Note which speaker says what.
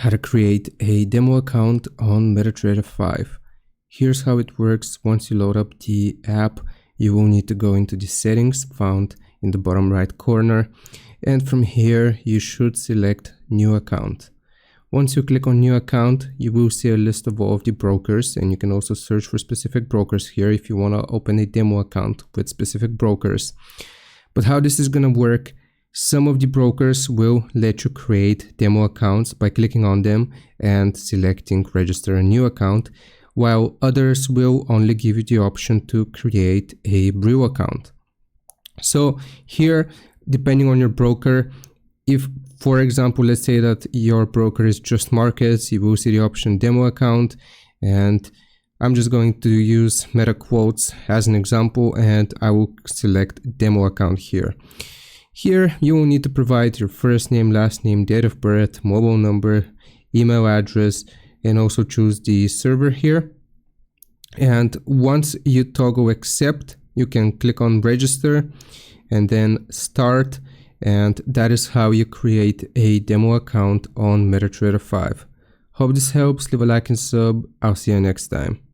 Speaker 1: how to create a demo account on MetaTrader 5. Here's how it works. Once you load up the app, you will need to go into the settings found in the bottom right corner, and from here you should select new account. Once you click on new account, you will see a list of all of the brokers, and you can also search for specific brokers here if you want to open a demo account with specific brokers. But how this is going to work, some of the brokers will let you create demo accounts by clicking on them and selecting register a new account, while others will only give you the option to create a real account. So here, depending on your broker, if, for example, let's say that your broker is just markets, you will see the option demo account, and I'm just going to use Meta Quotes as an example, and I will select demo account here. Here you will need to provide your first name, last name, date of birth, mobile number, email address, and also choose the server here. And once you toggle accept, you can click on register and then start, and that is how you create a demo account on MetaTrader 5. Hope this helps. Leave a like and sub. I'll see you next time.